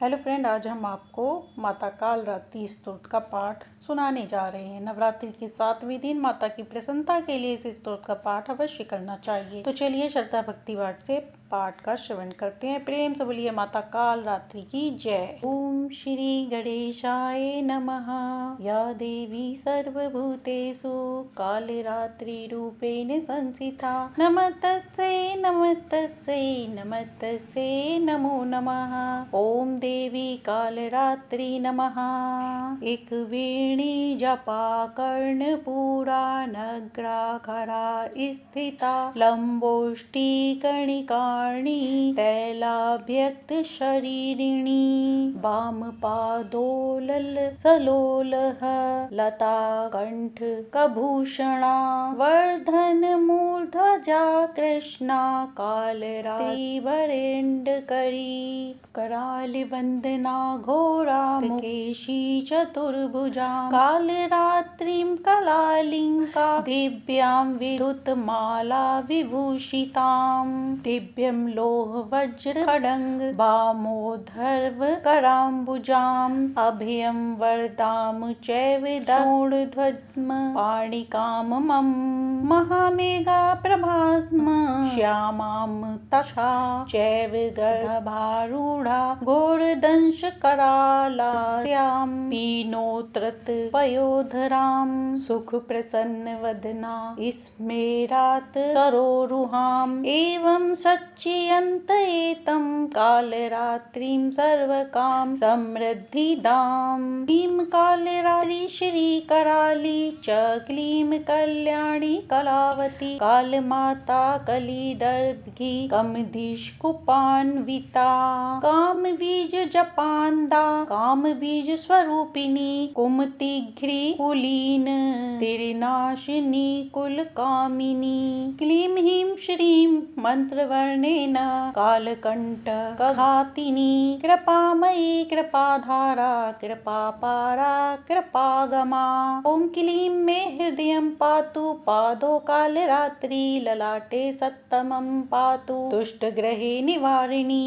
Hello friend, आज हम आपको माता काल रात्रि स्तोत्र का पाठ सुनाने जा रहे हैं। नवरात्रि के 7वें दिन माता की प्रसन्नता के लिए इस स्तोत्र का पाठ अवश्य करना चाहिए। तो चलिए श्रद्धा भक्ति पाठ से पाठ का श्रवण करते हैं। प्रेम से बोलिए माता काल रात्रि की जय। ओम श्री गणेशाय नमः। या देवी सर्वभूतेषु कालरात्रि रूपेण संस्थिता नमस्तस्यै नमस्तस्यै नमस्तस्यै नमो नमः। ओम देवी कालरात्रि नमः। एक वेणी जपा कर्णपूरा नग्राखरा स्थिता लंबोष्टी कणिकार्णी तैलाभ्यक्त शरीरिणी वाम पादोलल सलोलः लता कंठ कभूषणा वर्धन मूर्धजा कृष्णा कालरात्रि वरेण्ड करी कराल वंदना घोरा केशी चतुर्भुजा कालरात्रिं कलालिंका दिव्यां विद्युत माला विभूषितां दिव्यं लोह वज्र खड्ग वामोधर्व कराम्बुजाम् अभयं वरदां चैवदूर्ध्वम् पाणिकाममं महामेघा प्रभास्म श्यामां तथा चैव गर्भारूढ़ा घोरदंश करालास्यां पीनोत्रत पयोधरां सुख प्रसन्न वदना स्मेरात् सरोरुहाम् एवं सच्चियन्त एतं कालरात्रिं सर्वकाम समृद्धिदां क्लीं कालरात्रि श्री कराली च क्लीं कल्याणी कलावती कालमाता कलिदर्भी कमधिष कुपान्विता काम बीज जपान्दा काम बीज स्वरूपिणी कुमतिघ्री कुलीन तिरनाशिनी कुल कामिनी क्लीं ह्रीं श्रीं मंत्रवर्णेन कालकंठ घातिनी कृपामयी कृपाधारा कृपापारा कृपागमा ओम क्लीं मे हृदयं पातु पादो कालरात्रि ललाटे सत्तमं पातु दुष्टग्रहे निवारिणी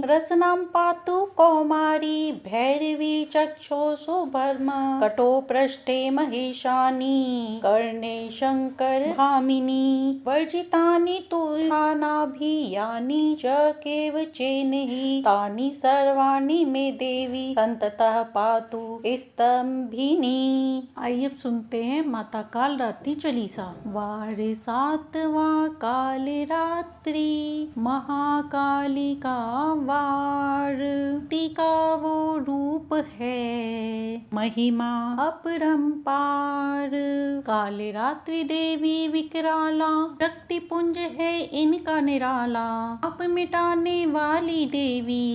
रसनां पातु कौमारी भैरवी चक्षुषु भर्म कटो पृष्ठे महेशानी कर्णे शंकर भामिनी वर्जितानि तु स्थानाभियानि च केवचेन्हि तानि सर्वाणि मे देवी संततः पातु स्तंभिनी। आइए अब सुनते हैं माता काल रात्रि चालीसा। वार सातवां काल रात्रि महाकालिका वार टीका वो रूप है महिमा अपरंपार काल रात्रि देवी विकराला शक्ति पुंज है इनका निराला आप मिटाने वाली देवी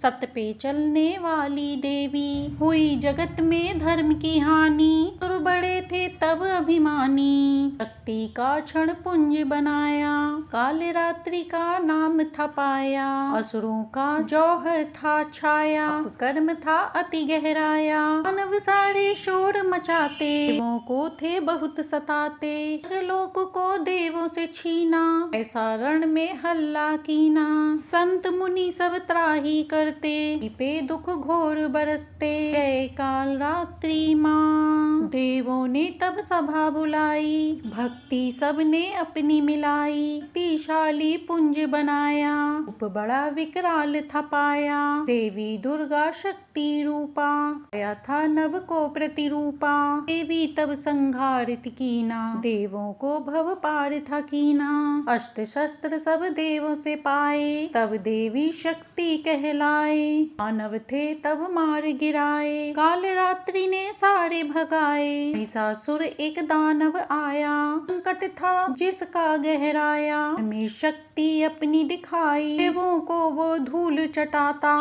सत्य पे चलने वाली देवी हुई जगत में धर्म की हानि सुर बड़े थे तब अभिमानी शक्ति का क्षण पुंज बनाया काल रात्रि का नाम था पाया असुरों का जौहर था छाया कर्म था अति गहराया मानव सारे शोर मचाते देवों को थे बहुत सताते लोक को देवों से छीना ऐसा रण में हल्ला कीना संत मुनि सब त्राही करते पे दुख घोर बरसते जय काल रात्रि माँ देवों ने तब सभा बुलाई भक्ति सबने अपनी मिलाई शक्तिशाली पुंज बनाया उप बड़ा विकराल था पाया देवी दुर्गा शक्ति रूपा आया था नभ को प्रतिरूपा देवी तब संघारित कीना देवों को भव पार था कीना अस्त्र शस्त्र सब देवों से पाए तब देवी शक्ति कहलाए मानव थे तब मार गिराए काल रात्रि ने सारे भगाए महिषासुर एक दानव आया संकट था जिसका गहराया में शक्ति अपनी दिखाई देवों को वो धूल चटाता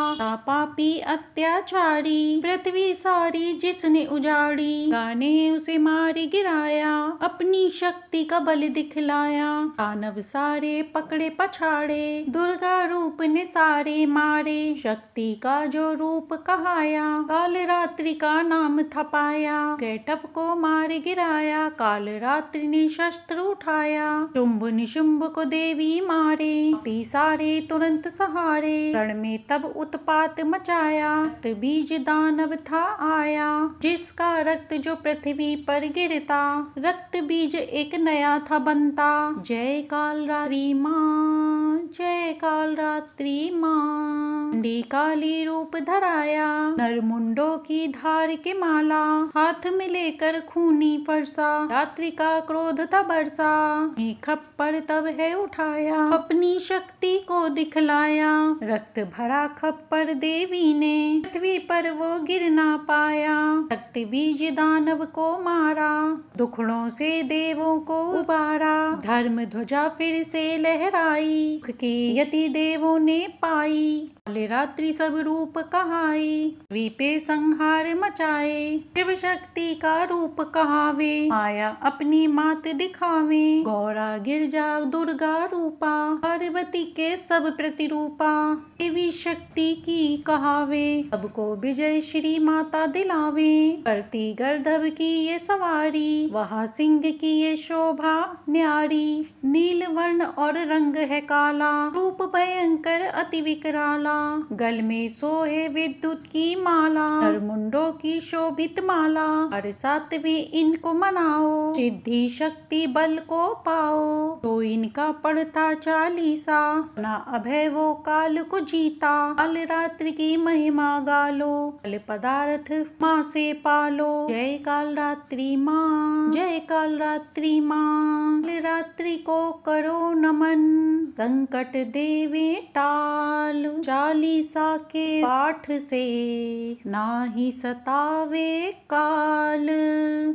पापी अत्याचारी पृथ्वी सारी जिसने उजाड़ी गाने उसे मार गिराया अपनी शक्ति का बल दिखलाया दानव सारे पकड़े पछाड़े दुर्गा रूप ने सारे मारे शक्ति का जो रूप कहाया काल रात्रि का नाम थपाया कैटअप को मार गिराया काल रात्रि ने शस्त्र उठाया, शुंभ निशुंभ को देवी मारे, पापी सारे तुरंत सहारे, रण में तब उत्पात मचाया, रक्त बीज दानव था आया, जिसका रक्त जो पृथ्वी पर गिरता, रक्त बीज एक नया था बनता। जय काल रात्रि माँ, जय काल रात्रि माँ, चंडी काली रूप धराया, नर मुंडों की धार के माला, हाथ में लेकर खूनी फरसा, रात्रि का क्रोध था बरसा, खप्पर तब है उठाया, अपनी शक्ति को दिखलाया, रक्त भरा खप्पर देवी ने, पृथ्वी पर वो गिर ना पाया, रक्त बीज दानव को मारा, दुखड़ों से देवों को उबारा, धर्म ध्वजा फिर से लहराई, सुख की यति देवों ने पाई, काल रात्रि सब रूप कहाई, पृथ्वी पे संहार मचाए, शिव शक्ति का रूप कहावे, माया अपनी मात दिखावे, गौरा गिरजा दुर्गा रूपा, पार्वती के सब प्रतिरूपा, देवी शक्ति की कहावे, सबको विजय श्री माता दिलावे, करती गर्दभ की ये सवारी, वहाँ सिंह की ये शोभा न्यारी, नील वर्ण और रंग है काला, रूप भयंकर अति विकराला, गल में सोहे विद्युत की माला, नरमुंडों की शोभित माला, हर सातवें इनको मनाओ, सिद्धि शक्ति बल को पाओ, तो इनका पढ़ता चालीसा, ना अभय वो काल को जीता, काल रात्रि की महिमा गालो, कल पदार्थ माँ से पालो। जय काल रात्रि माँ, जय काल रात्रि माँ, काल रात्रि को करो नमन, संकट देवे टाल, चालीसा के पाठ से नाही सतावे काल।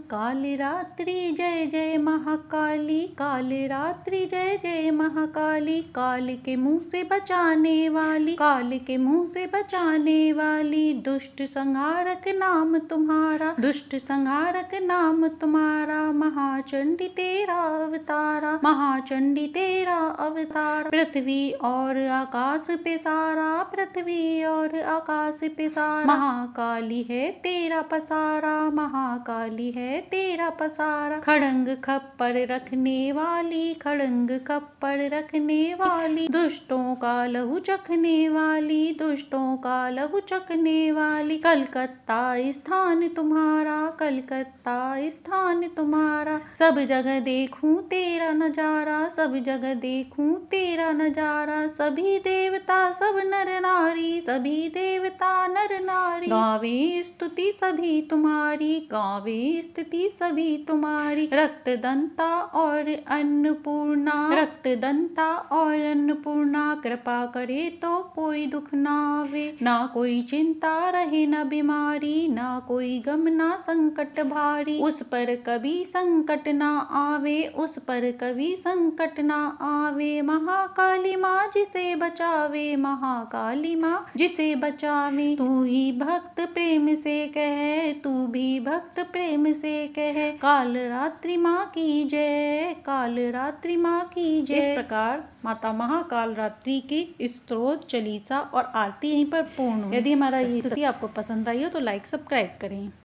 काल रात्रि जय जय महाकाली, काल रात्रि जय जय महाकाली, काल के मुंह से बचाने वाली, काल के मुंह से बचाने वाली, दुष्ट संहारक नाम तुम्हारा, दुष्ट संहारक नाम तुम्हारा, महाचंडी तेरा अवतारा, महाचंडी तेरा अवतार, पृथ्वी और आकाश पे सारा, पृथ्वी और आकाश पे सारा, महाकाली है तेरा पसारा, महाकाली है तेरा पसारा, खड़ंग खप्पर रखने वाली, खड़ंग खप्पर रखने वाली, दुष्टों का लहू चखने वाली, दुष्टों का लहू चखने वाली, कलकत्ता स्थान तुम्हारा, कलकत्ता स्थान तुम्हारा, सब जगह देखूं तेरा नजारा, सब जगह देखूं तेरा नजारा, सभी देवता सब नर नारी, सभी देवता नर नारी, गावे स्तुति सभी तुम्हारी, गावे स्तुति सभी तुम्हारी, रक्त दंता और अन्नपूर्णा, रक्त दंता और अन्नपूर्णा, कृपा करे तो कोई दुख ना आवे, ना कोई चिंता रहे न बीमारी, ना कोई गम ना संकट भारी, उस पर कभी संकट ना आवे, उस पर कभी संकट ना आवे, महाकाली माँ जिसे बचावे, महाकाली माँ जिसे बचावे, तू ही भक्त प्रेम से कहे, तू भी भक्त प्रेम से कहे, काल रात्रि माँ की जय, काल रात्रि माँ की जय। इस प्रकार माता महाकाल रात्रि की स्तोत्र, चालीसा और आरती यहीं पर पूर्ण हुई। यदि हमारा ये स्तुति आपको पसंद आई हो तो लाइक सब्सक्राइब करें।